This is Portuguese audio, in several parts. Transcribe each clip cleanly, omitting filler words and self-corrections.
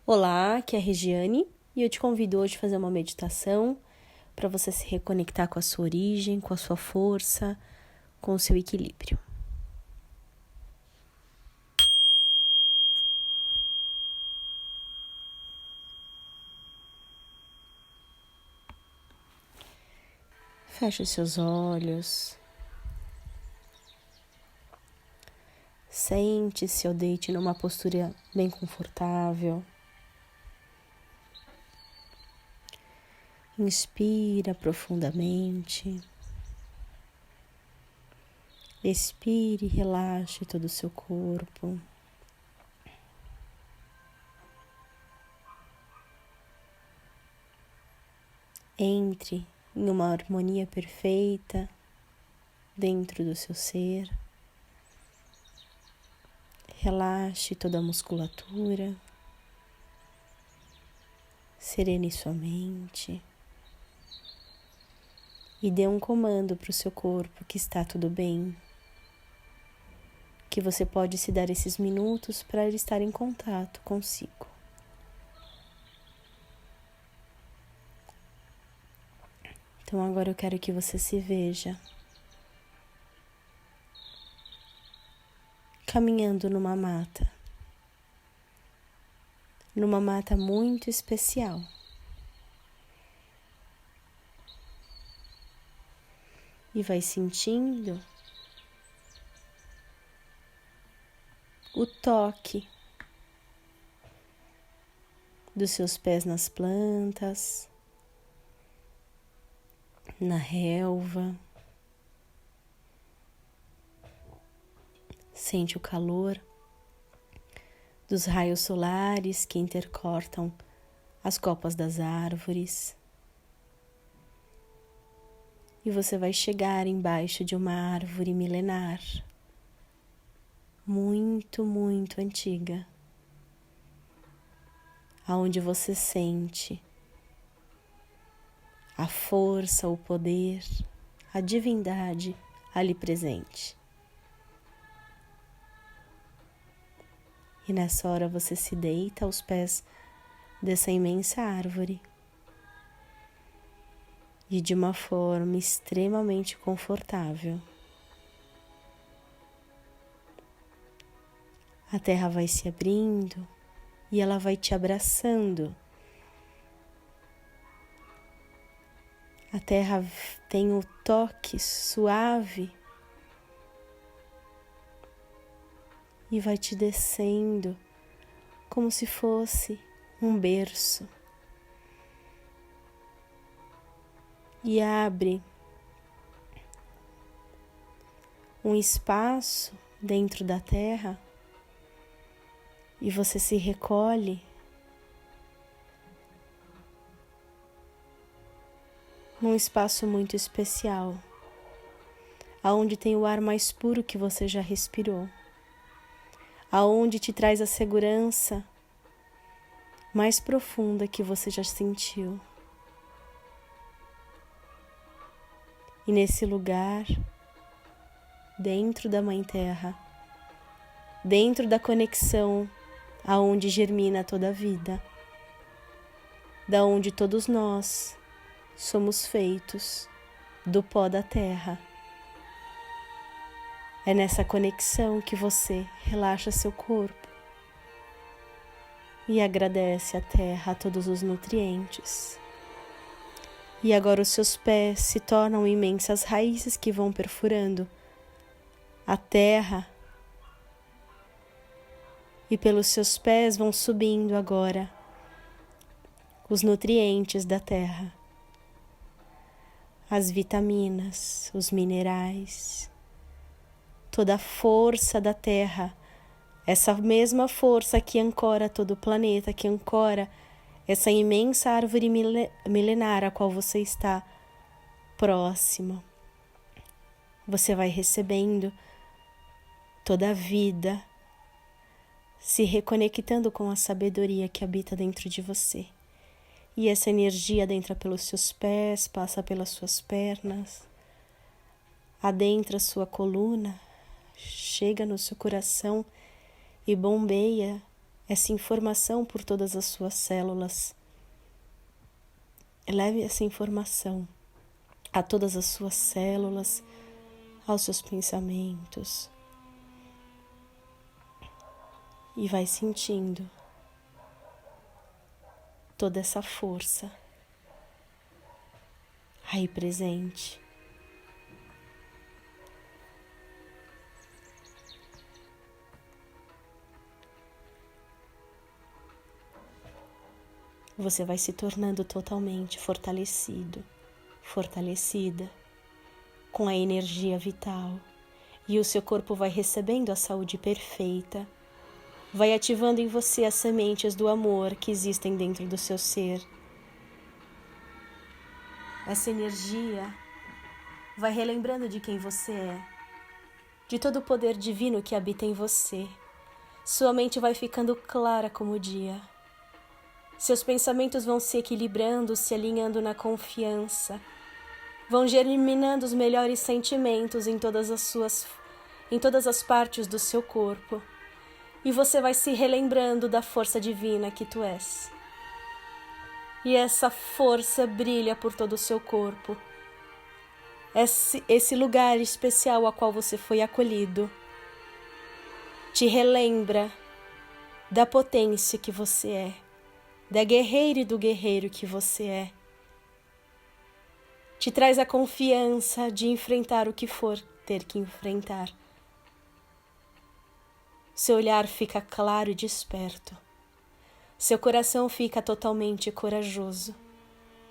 Olá, aqui é a Regiane e eu te convido hoje a fazer uma meditação para você se reconectar com a sua origem, com a sua força, com o seu equilíbrio. Feche os seus olhos. Sente-se ou deite numa postura bem confortável. Inspira profundamente. Expire e relaxe todo o seu corpo. Entre em uma harmonia perfeita dentro do seu ser. Relaxe toda a musculatura. Serene sua mente. E dê um comando para o seu corpo que está tudo bem. Que você pode se dar esses minutos para ele estar em contato consigo. Então agora eu quero que você se veja caminhando numa mata muito especial. E vai sentindo o toque dos seus pés nas plantas, na relva. Sente o calor dos raios solares que intercortam as copas das árvores. E você vai chegar embaixo de uma árvore milenar, muito, muito antiga, aonde você sente a força, o poder, a divindade ali presente. E nessa hora você se deita aos pés dessa imensa árvore e de uma forma extremamente confortável. A terra vai se abrindo e ela vai te abraçando. A terra tem o toque suave e vai te descendo como se fosse um berço. E abre um espaço dentro da terra e você se recolhe num espaço muito especial, aonde tem o ar mais puro que você já respirou, aonde te traz a segurança mais profunda que você já sentiu. E nesse lugar, dentro da Mãe Terra, dentro da conexão aonde germina toda a vida, da onde todos nós somos feitos do pó da terra. É nessa conexão que você relaxa seu corpo e agradece à terra todos os nutrientes. E agora os seus pés se tornam imensas raízes que vão perfurando a terra. E pelos seus pés vão subindo agora os nutrientes da terra, as vitaminas, os minerais, toda a força da terra, essa mesma força que ancora todo o planeta, que ancora essa imensa árvore milenar a qual você está próximo. Você vai recebendo toda a vida, se reconectando com a sabedoria que habita dentro de você. E essa energia adentra pelos seus pés, passa pelas suas pernas, adentra a sua coluna, chega no seu coração e bombeia essa informação por todas as suas células. Leve essa informação a todas as suas células, aos seus pensamentos. E vai sentindo toda essa força aí presente. Você vai se tornando totalmente fortalecido, fortalecida, com a energia vital, e o seu corpo vai recebendo a saúde perfeita, vai ativando em você as sementes do amor que existem dentro do seu ser. Essa energia vai relembrando de quem você é, de todo o poder divino que habita em você. Sua mente vai ficando clara como o dia. Seus pensamentos vão se equilibrando, se alinhando na confiança. Vão germinando os melhores sentimentos em todas as partes do seu corpo. E você vai se relembrando da força divina que tu és. E essa força brilha por todo o seu corpo. Esse lugar especial a qual você foi acolhido te relembra da potência que você é, da guerreira e do guerreiro que você é. Te traz a confiança de enfrentar o que for ter que enfrentar. Seu olhar fica claro e desperto. Seu coração fica totalmente corajoso.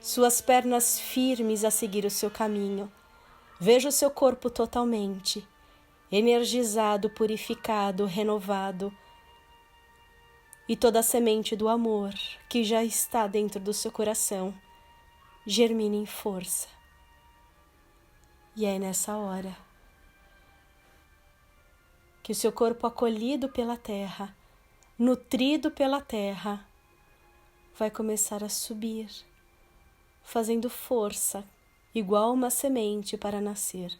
Suas pernas firmes a seguir o seu caminho. Veja o seu corpo totalmente energizado, purificado, renovado. E toda a semente do amor que já está dentro do seu coração germina em força. E é nessa hora que o seu corpo acolhido pela terra, nutrido pela terra, vai começar a subir, fazendo força, igual uma semente para nascer.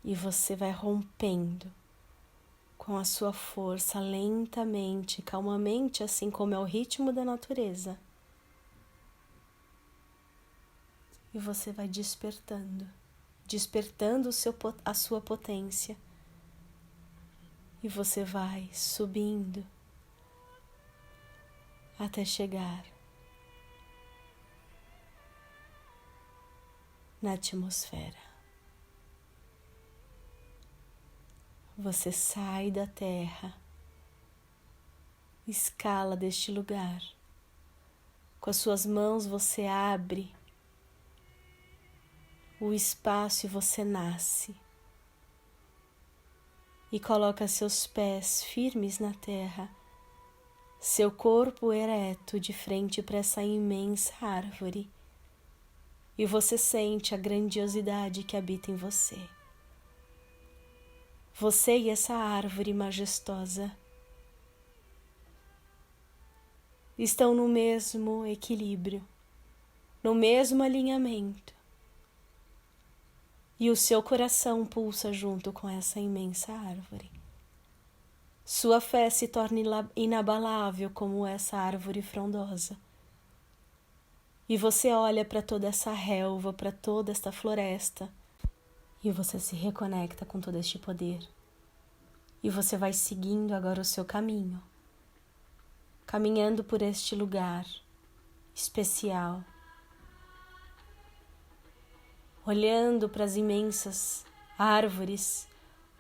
E você vai rompendo com a sua força lentamente, calmamente, assim como é o ritmo da natureza. E você vai despertando a sua potência. E você vai subindo até chegar na atmosfera. Você sai da terra, escala deste lugar. Com as suas mãos você abre o espaço e você nasce. E coloca seus pés firmes na terra, seu corpo ereto de frente para essa imensa árvore. E você sente a grandiosidade que habita em você. Você e essa árvore majestosa estão no mesmo equilíbrio, no mesmo alinhamento. E o seu coração pulsa junto com essa imensa árvore. Sua fé se torna inabalável como essa árvore frondosa. E você olha para toda essa relva, para toda esta floresta, e você se reconecta com todo este poder. E você vai seguindo agora o seu caminho, caminhando por este lugar especial, olhando para as imensas árvores,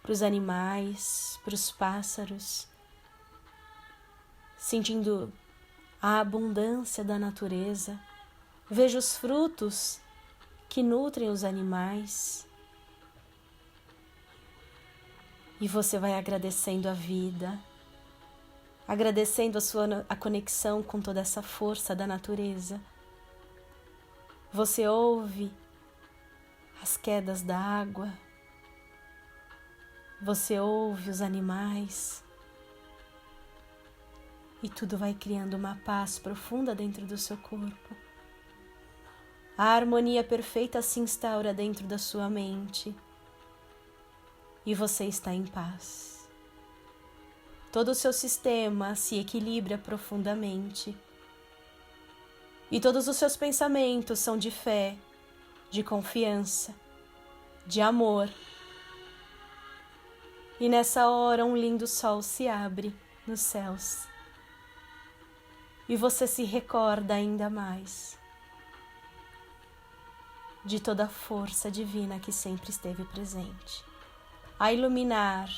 para os animais, para os pássaros, sentindo a abundância da natureza. Veja os frutos que nutrem os animais. E você vai agradecendo a vida, agradecendo a conexão com toda essa força da natureza. Você ouve as quedas da água, você ouve os animais, e tudo vai criando uma paz profunda dentro do seu corpo. A harmonia perfeita se instaura dentro da sua mente. E você está em paz. todo o seu sistema se equilibra profundamente. E todos os seus pensamentos são de fé, de confiança, de amor. E nessa hora um lindo sol se abre nos céus. E você se recorda ainda mais de toda a força divina que sempre esteve presente, a iluminar,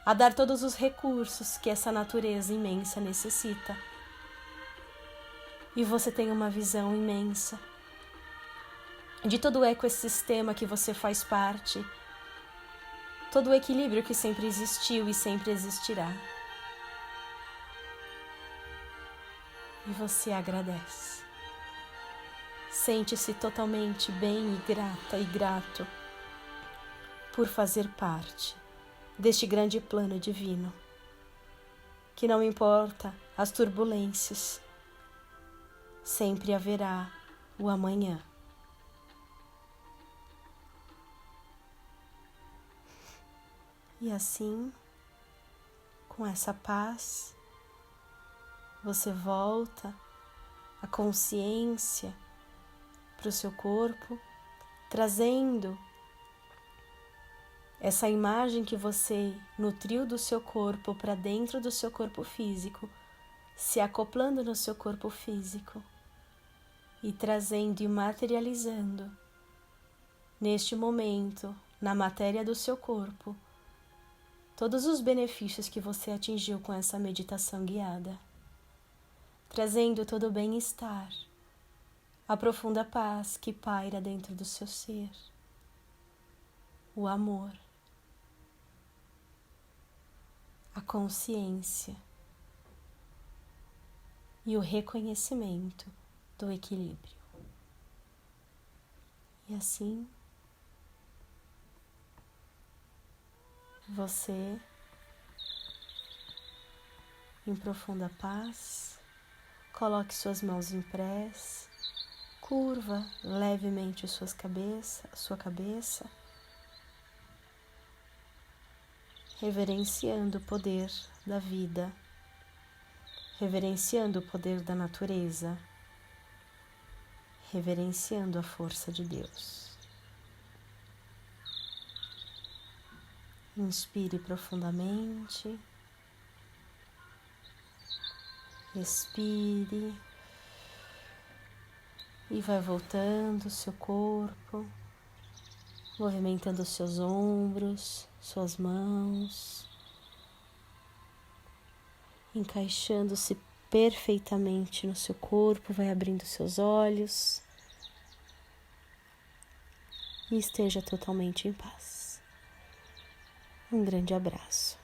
a dar todos os recursos que essa natureza imensa necessita. E você tem uma visão imensa de todo o ecossistema que você faz parte, todo o equilíbrio que sempre existiu e sempre existirá. E você agradece. Sente-se totalmente bem e grata e grato por fazer parte deste grande plano divino, que não importa as turbulências, sempre haverá o amanhã. E assim, com essa paz, você volta a consciência para o seu corpo, trazendo essa imagem que você nutriu do seu corpo para dentro do seu corpo físico, se acoplando no seu corpo físico e trazendo e materializando neste momento, na matéria do seu corpo, todos os benefícios que você atingiu com essa meditação guiada, trazendo todo o bem-estar, a profunda paz que paira dentro do seu ser, o amor, a consciência e o reconhecimento do equilíbrio. E assim, você, em profunda paz, coloque suas mãos em prece, curva levemente a sua cabeça, reverenciando o poder da vida, reverenciando o poder da natureza, reverenciando a força de Deus. Inspire profundamente, respire e vai voltando o seu corpo, movimentando os seus ombros, suas mãos, encaixando-se perfeitamente no seu corpo, vai abrindo seus olhos e esteja totalmente em paz. Um grande abraço.